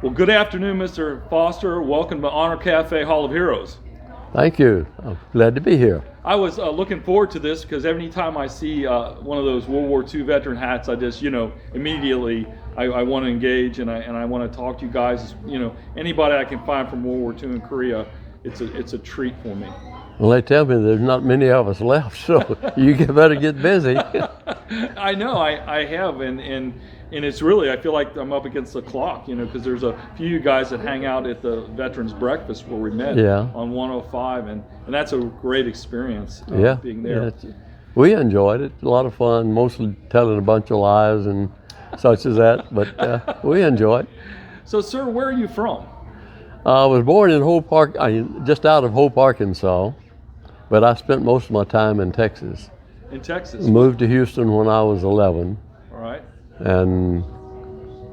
Well, good afternoon, Mr. Foster. Welcome to Honor Cafe Hall of Heroes. Thank you. I'm glad to be here. I was looking forward to this because every time I see one of those World War II veteran hats, I just, immediately I want to engage and I want to talk to you guys. Anybody I can find from World War II in Korea, it's a treat for me. Well, they tell me there's not many of us left, so you better get busy. I know, I have, and it's really, I feel like I'm up against the clock, because there's a few of you guys that hang out at the Veterans Breakfast where we met on 105, and that's a great experience being there. Yeah, we enjoyed it. A lot of fun, mostly telling a bunch of lies and such as that, but we enjoyed it. So, sir, where are you from? I was born in Hope, just out of Hope, Arkansas, but I spent most of my time in Texas. In Texas? Moved to Houston when I was 11. All right. And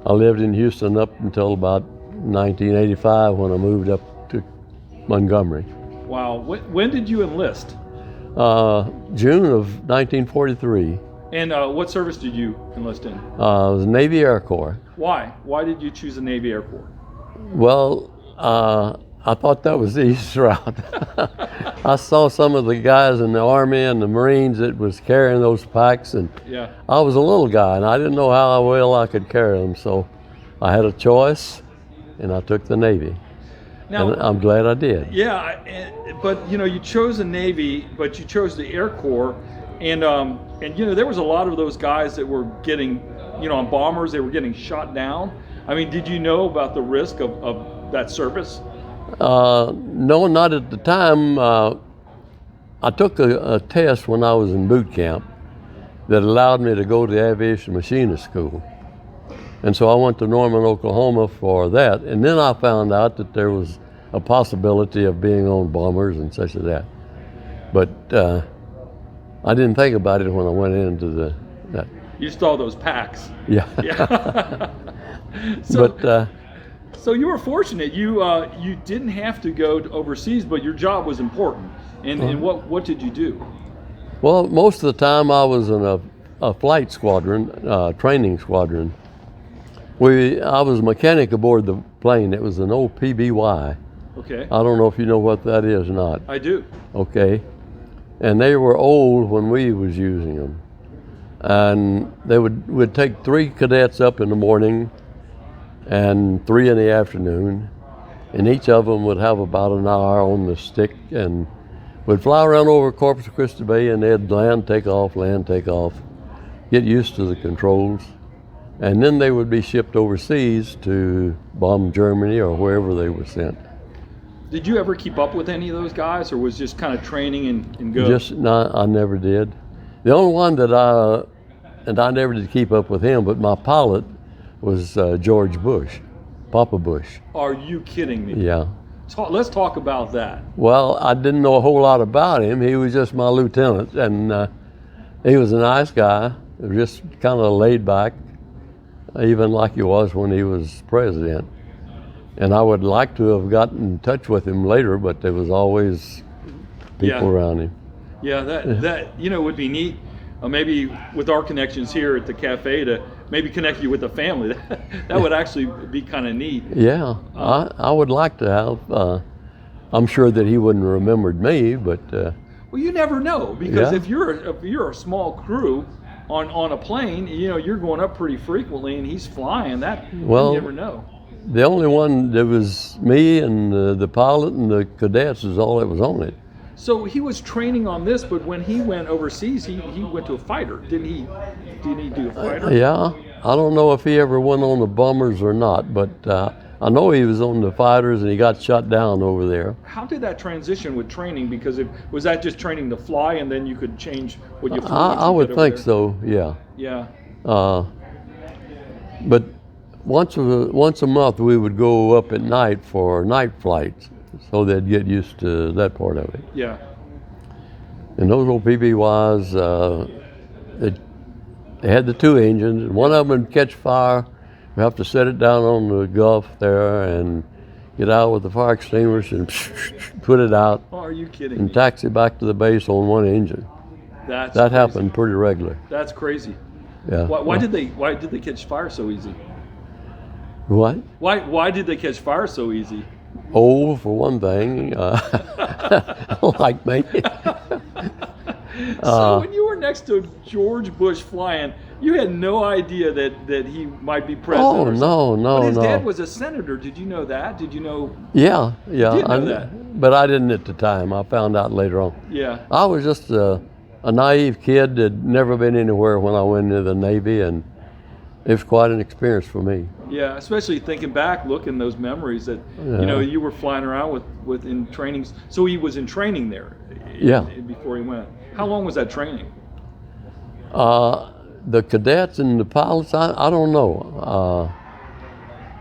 I lived in Houston up until about 1985 when I moved up to Montgomery. Wow. When did you enlist? June of 1943. And what service did you enlist in? I was Navy Air Corps. Why? Why did you choose the Navy Air Corps? Well, I thought that was the easiest route. I saw some of the guys in the Army and the Marines that was carrying those packs, and I was a little guy, and I didn't know how well I could carry them, so I had a choice, and I took the Navy. Now, and I'm glad I did. Yeah, but you chose the Navy, but you chose the Air Corps, and there was a lot of those guys that were getting, on bombers, they were getting shot down. I mean, did you know about the risk of that service? No, not at the time. I took a test when I was in boot camp that allowed me to go to the aviation machinist school. And so I went to Norman, Oklahoma for that. And then I found out that there was a possibility of being on bombers and such as that. But I didn't think about it when I went into that. You saw those packs. Yeah. So you were fortunate. You didn't have to go overseas, but your job was important. And what did you do? Well, most of the time I was in a flight squadron, training squadron. I was a mechanic aboard the plane. It was an old PBY. Okay. I don't know if you know what that is or not. I do. Okay. And they were old when we was using them. And they would take 3 cadets up in the morning and 3 in the afternoon, and each of them would have about an hour on the stick and would fly around over Corpus Christi Bay, and they'd land, take off, get used to the controls, and then they would be shipped overseas to bomb Germany or wherever they were sent. Did you ever keep up with any of those guys, or was just kind of training and go? No, I never did. The only one that I never did keep up with him, but my pilot was George Bush, Papa Bush. Are you kidding me? Yeah. Let's talk about that. Well, I didn't know a whole lot about him. He was just my lieutenant, and he was a nice guy, just kind of laid back, even like he was when he was president. And I would like to have gotten in touch with him later, but there was always people around him. Yeah, that would be neat. Maybe with our connections here at the cafe to maybe connect you with the family. That would actually be kind of neat. Yeah, I would like to have. I'm sure that he wouldn't have remembered me, but. Well, you never know, because if you're a small crew on a plane, you're going up pretty frequently, and he's flying. You never know. The only one that was me and the pilot and the cadets is all that was on it. So he was training on this, but when he went overseas, he went to a fighter. Didn't he do a fighter? Yeah, I don't know if he ever went on the bombers or not, but I know he was on the fighters and he got shot down over there. How did that transition with training? Because was that just training to fly, and then you could change what you flew? I would think so. Yeah. Yeah. But once a month we would go up at night for night flights, so they'd get used to that part of it. Yeah. And those old PBYs, they had the 2 engines, and one of them would catch fire. You have to set it down on the Gulf there and get out with the fire extinguisher and put it out. Oh, are you kidding and me? Taxi back to the base on 1 engine. That happened pretty regular. That's crazy. Yeah. Why did they catch fire so easy? What? Why did they catch fire so easy? Oh, for one thing, like me. So when you were next to George Bush flying, you had no idea that he might be president. Oh, or no, no, But his no. dad was a senator. Did you know that? Did you know? Yeah. did know that. But I didn't at the time. I found out later on. Yeah. I was just a naive kid that had never been anywhere when I went into the Navy, and it was quite an experience for me. Yeah, especially thinking back, looking those memories that you were flying around with in trainings. So he was in training there. Before he went. How long was that training? The cadets and the pilots, I don't know.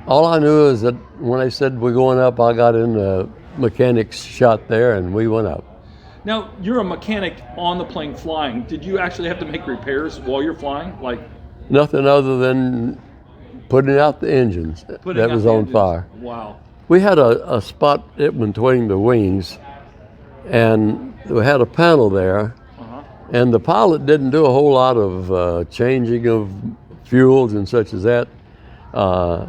All I knew is that when they said we're going up, I got in the mechanics shot there and we went up. Now, you're a mechanic on the plane flying. Did you actually have to make repairs while you're flying? Like nothing other than putting out the engines that was on fire. Wow. We had a spot in between the wings, and we had a panel there, and the pilot didn't do a whole lot of changing of fuels and such as that.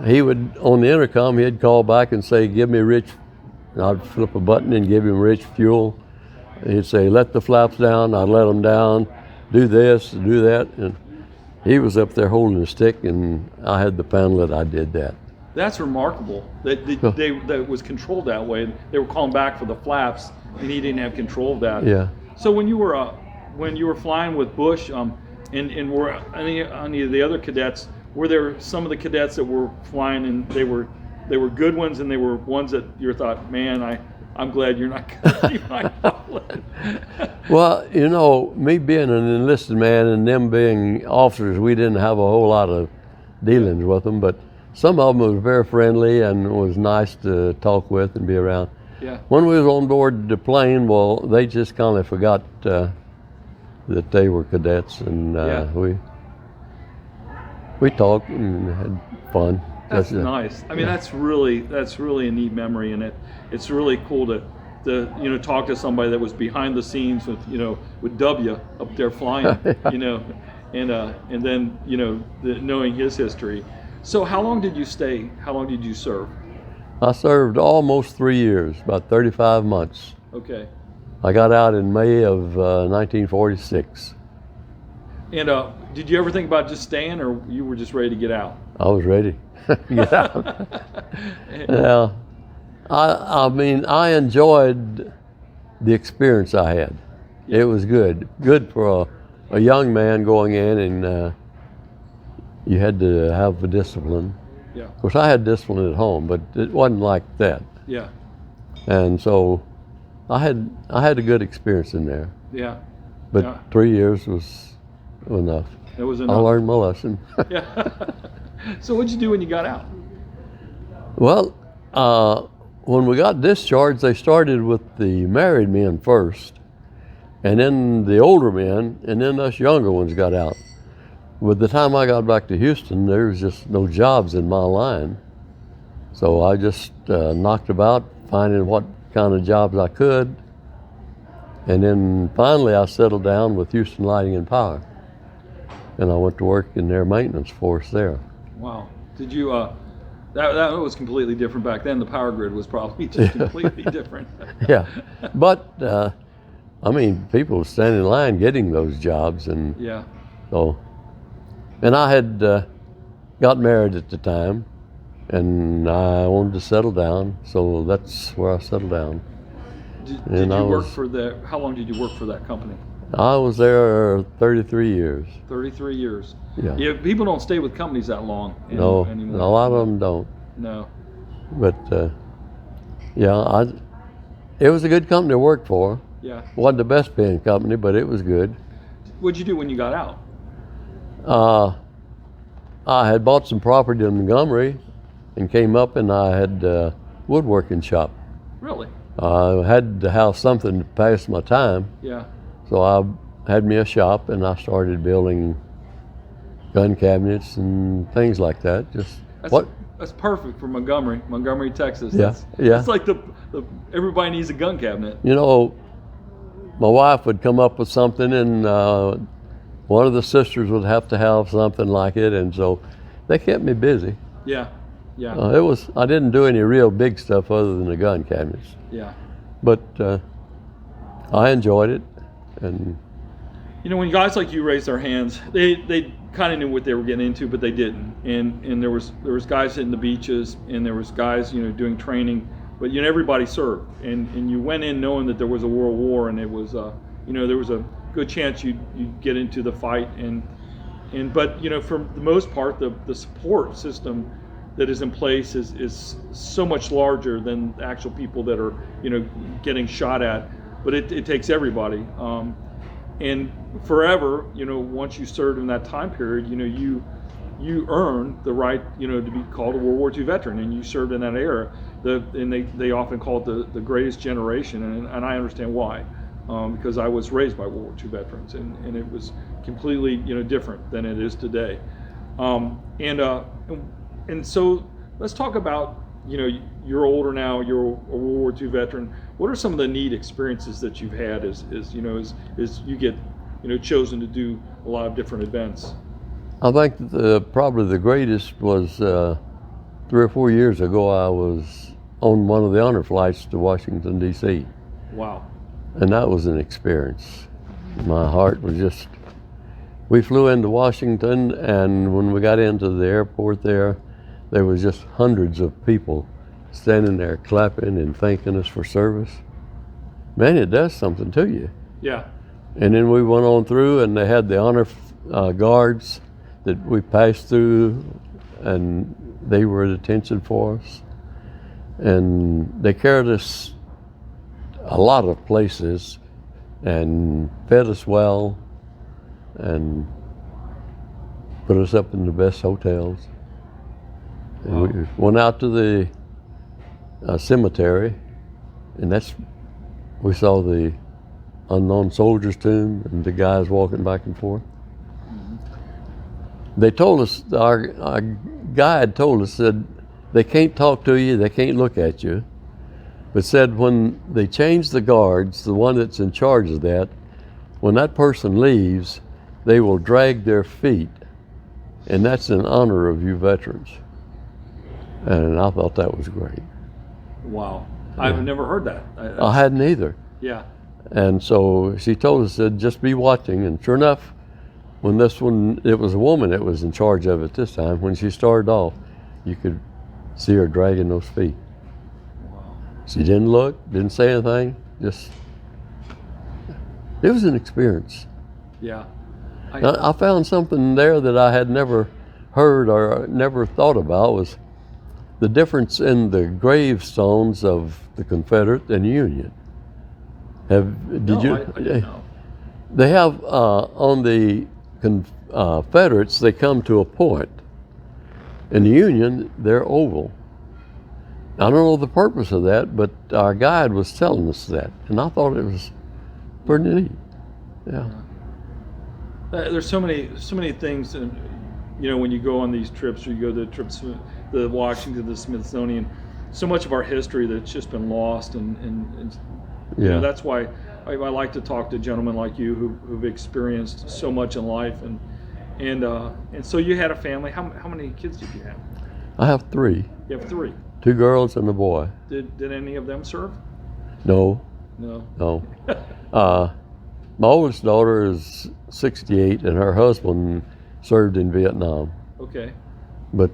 He would, on the intercom, he'd call back and say, give me rich, and I'd flip a button and give him rich fuel. He'd say, let the flaps down, I'd let them down, do this, do that. And he was up there holding the stick, and I had the panel that I did that. That's remarkable. That that was controlled that way. They were calling back for the flaps, and he didn't have control of that. Yeah. So when you were flying with Bush, and were any of the other cadets, were there some of the cadets that were flying and they were good ones, and they were ones that you thought, man, I'm glad you're not going to be my pilot. Well, me being an enlisted man and them being officers, we didn't have a whole lot of dealings with them, but some of them was very friendly and was nice to talk with and be around. Yeah. When we was on board the plane, well, they just kind of forgot that they were cadets, and we talked and had fun. That's nice. I mean, that's really a neat memory, and it's really cool to talk to somebody that was behind the scenes with W up there flying, and then knowing his history. So how long did you stay? How long did you serve? I served almost 3 years, about 35 months. Okay. I got out in May of 1946. And did you ever think about just staying, or you were just ready to get out? I was ready to get out. Yeah. I mean, I enjoyed the experience I had. It was good. Good for a young man going in, and you had to have the discipline. Yeah. Of course, I had discipline at home, but it wasn't like that. Yeah. And so I had a good experience in there. Yeah. But 3 years was enough. It was enough. I learned my lesson. Yeah. So what'd you do when you got out? Well, when we got discharged, they started with the married men first, and then the older men, and then us younger ones got out. By the time I got back to Houston, there was just no jobs in my line. So I just knocked about, finding what kind of jobs I could. And then finally I settled down with Houston Lighting and Power. And I went to work in their maintenance force there. Wow. Did you, that was completely different back then. The power grid was probably just completely different. Yeah. But, I mean, people were standing in line getting those jobs. And yeah. So, and I had got married at the time, and I wanted to settle down, so that's where I settled down. Did you work for how long did you work for that company? I was there 33 years. 33 years. Yeah. Yeah, people don't stay with companies that long No, anymore. a lot of them don't. No. But, it was a good company to work for. Yeah. Wasn't the best paying company, but it was good. What'd you do when you got out? I had bought some property in Montgomery and came up, and I had a woodworking shop. Really? I had to have something to pass my time. Yeah. So I had me a shop, and I started building gun cabinets and things like that. That's perfect for Montgomery, Texas. Yeah, yeah. It's like the everybody needs a gun cabinet. My wife would come up with something, and one of the sisters would have to have something like it, and so they kept me busy. Yeah. Yeah. I didn't do any real big stuff other than the gun cabinets, Yeah. but I enjoyed it. And You know, when guys like you raised their hands, they kind of knew what they were getting into, but they didn't. And there was guys hitting the beaches, and there was guys, you know, doing training, but you know, everybody served, and you went in knowing that there was a world war, and it was you know, there was a good chance you'd get into the fight, but you know, for the most part, the support system that is in place is so much larger than the actual people that are, you know, getting shot at. But it takes everybody. And forever, you know, once you served in that time period, you know, you earn the right, you know, to be called a World War II veteran, and you served in that era. And they often call it the greatest generation, and I understand why, because I was raised by World War II veterans, and it was completely, you know, different than it is today. And so let's talk about, you know, you're older now, you're a World War II veteran. What are some of the neat experiences that you've had as you know, as you get, you know, chosen to do a lot of different events? I think probably the greatest was 3 or 4 years ago. I was on one of the honor flights to Washington, D.C. Wow. And that was an experience. My heart was just, we flew into Washington, and when we got into the airport there was just hundreds of people standing there clapping and thanking us for service. Man, it does something to you. Yeah. And then we went on through, and they had the honor guards that we passed through, and they were at attention for us. And they carried us a lot of places and fed us well and put us up in the best hotels. And Wow. we went out to the cemetery, and we saw the unknown soldiers' tomb and the guys walking back and forth. They told us, our guide told us, said they can't talk to you, they can't look at you, but said when they change the guards, the one that's in charge of that, when that person leaves, they will drag their feet, and that's in honor of you veterans. And I thought that was great. Wow. I've never heard that. I hadn't either. Yeah. And so she told us, said, just be watching. And sure enough, when this one, it was a woman that was in charge of it this time, when she started off, you could see her dragging those feet. Wow. She didn't look, didn't say anything, just, it was an experience. Yeah. I found something there that I had never heard or never thought about, was the difference in the gravestones of the Confederate and Union. I didn't know. They have on the Confederates, they come to a point. In the Union, they're oval. I don't know the purpose of that, but our guide was telling us that, and I thought it was pretty neat. Yeah. There's so many things, and you know, when you go on these trips, or you go to the Washington, the Smithsonian, so much of our history that's just been lost, and you know, that's why I like to talk to gentlemen like you who've experienced so much in life, and so you had a family. How many kids did you have? I have 3. You have 3. 2 girls and a boy. Did any of them serve? No. No. My oldest daughter is 68, and her husband served in Vietnam. Okay. But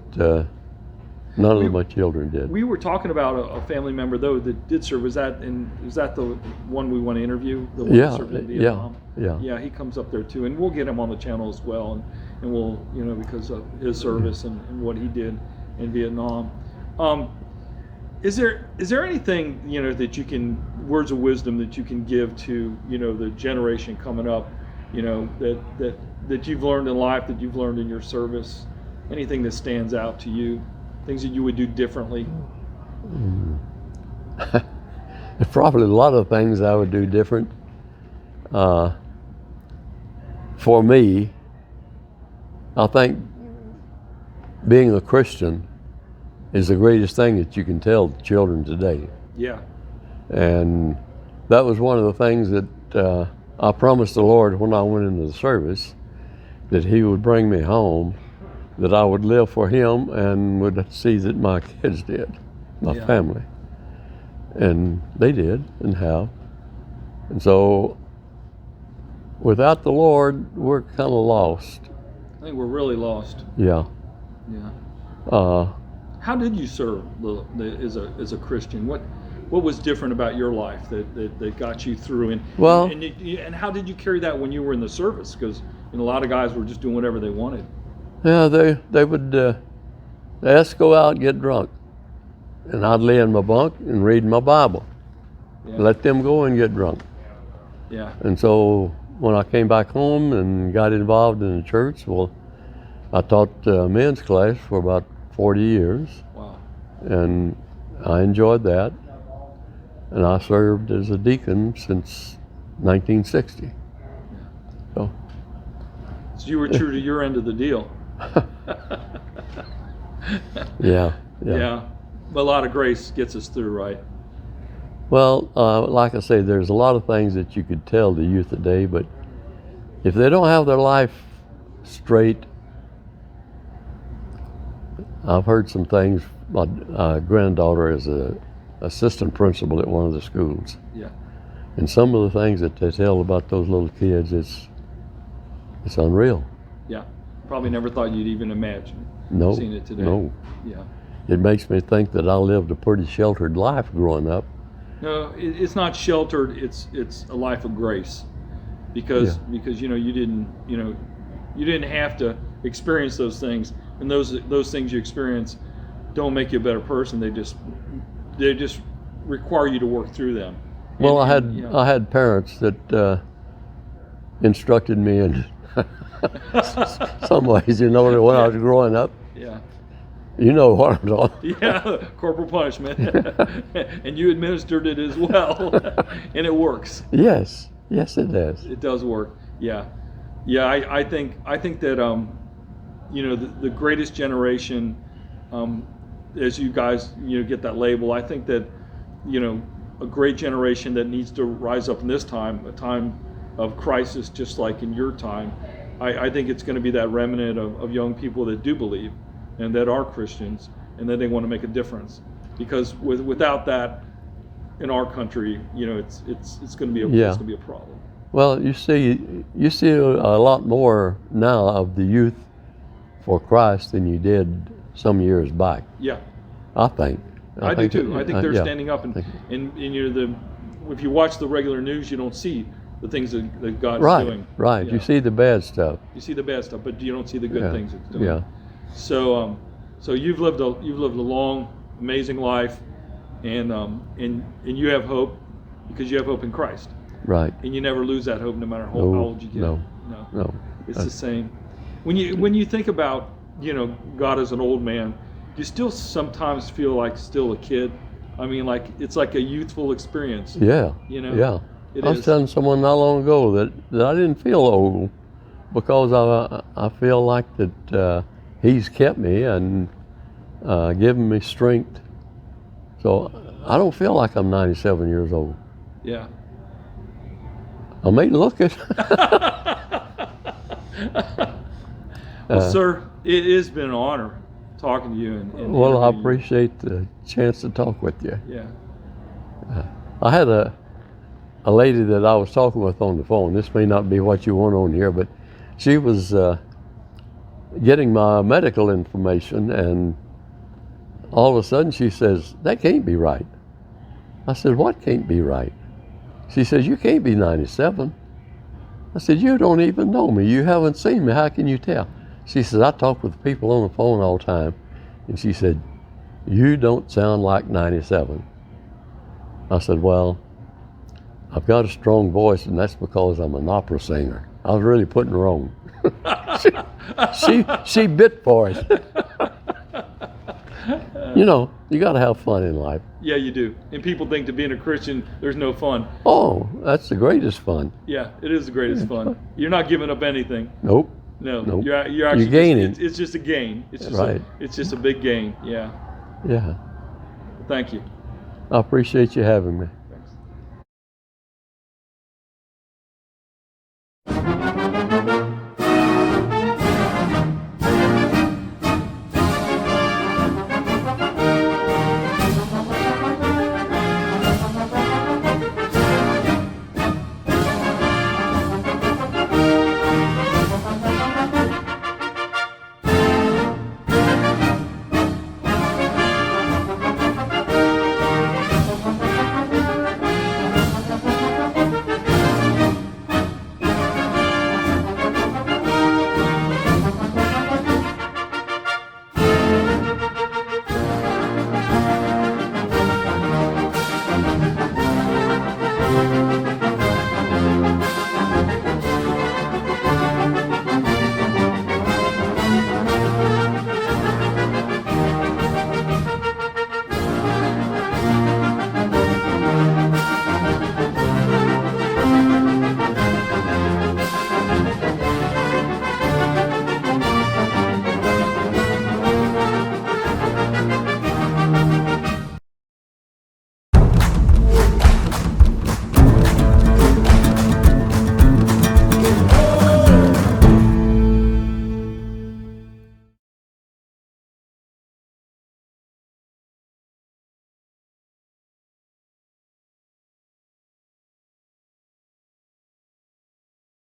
none of my children did. We were talking about a family member though that did serve. Was that the one we want to interview? The one that served in Vietnam? Yeah, he comes up there too, and we'll get him on the channel as well, and we'll, you know, because of his service and what he did in Vietnam. Is there anything, you know, that you can, words of wisdom that you can give to, you know, the generation coming up, you know, that you've learned in life, that you've learned in your service? Anything that stands out to you? Things that you would do differently? Probably a lot of things I would do different. For me, I think being a Christian is the greatest thing that you can tell children today. Yeah. And that was one of the things that I promised the Lord when I went into the service, that He would bring me home that I would live for him and would see that my kids did, my family. And they did and have. And so without the Lord, we're kind of lost. I think we're really lost. Yeah. Yeah. How did you serve as a Christian? What was different about your life that got you through? And how did you carry that when you were in the service? Because a lot of guys were just doing whatever they wanted. Yeah, they would they asked to go out and get drunk, and I'd lay in my bunk and read my Bible. Yeah. Let them go and get drunk. Yeah. And so when I came back home and got involved in the church, well, I taught men's class for about 40 years. Wow. And I enjoyed that. And I served as a deacon since 1960. So you were true to your end of the deal. Yeah. But a lot of grace gets us through, right? Well, like I say, there's a lot of things that you could tell the youth today, but if they don't have their life straight, I've heard some things. My granddaughter is a assistant principal at one of the schools. Yeah. And some of the things that they tell about those little kids, it's unreal. Yeah. Probably never thought you'd even imagine seeing it today. No. Yeah. It makes me think that I lived a pretty sheltered life growing up. No, it's not sheltered. It's a life of grace, because you didn't have to experience those things, and those things you experience don't make you a better person. They just require you to work through them. Well, I had parents that instructed me in some ways. When I was growing up. Yeah. You know what I'm talking. Yeah, corporal punishment, and you administered it as well, and it works. Yes, it does. It does work. Yeah. I think that the greatest generation, as you guys get that label. I think that a great generation that needs to rise up in this time, a time of crisis, just like in your time. I think it's going to be that remnant of young people that do believe, and that are Christians, and that they want to make a difference. Because without that, in our country, it's going to be it's going to be a problem. Well, you see a lot more now of the youth for Christ than you did some years back. Yeah, I think. I do too. I think they're standing up, and if you watch the regular news, you don't see the things that God's doing. Right. Yeah. You see the bad stuff. You see the bad stuff, but you don't see the good things it's doing. Yeah. So you've lived a long, amazing life, and you have hope because you have hope in Christ. Right. And you never lose that hope, no matter how old you get. No. It's the same. When you think about God as an old man, you still sometimes feel like still a kid. I mean, like it's like a youthful experience. Yeah. Yeah. I was telling someone not long ago that I didn't feel old because I feel like that He's kept me and given me strength. So I don't feel like I'm 97 years old. Yeah. I may look it. Well, sir, it has been an honor talking to you. And well, I appreciate the chance to talk with you. Yeah. I had a lady that I was talking with on the phone. This may not be what you want on here, but she was getting my medical information, and all of a sudden she says, "That can't be right." I said, "What can't be right?" She says, "You can't be 97. I said, "You don't even know me. You haven't seen me. How can you tell?" She says, "I talk with people on the phone all the time." And she said, "You don't sound like 97. I said, "Well, I've got a strong voice, and that's because I'm an opera singer." I was really putting her on. she bit for it. You got to have fun in life. Yeah, you do. And people think to being a Christian, there's no fun. Oh, that's the greatest fun. Yeah, it is the greatest fun. You're not giving up anything. Nope. No. Nope. You're actually gaining. It's just a gain. It's just right. It's just a big gain. Yeah. Yeah. Thank you. I appreciate you having me.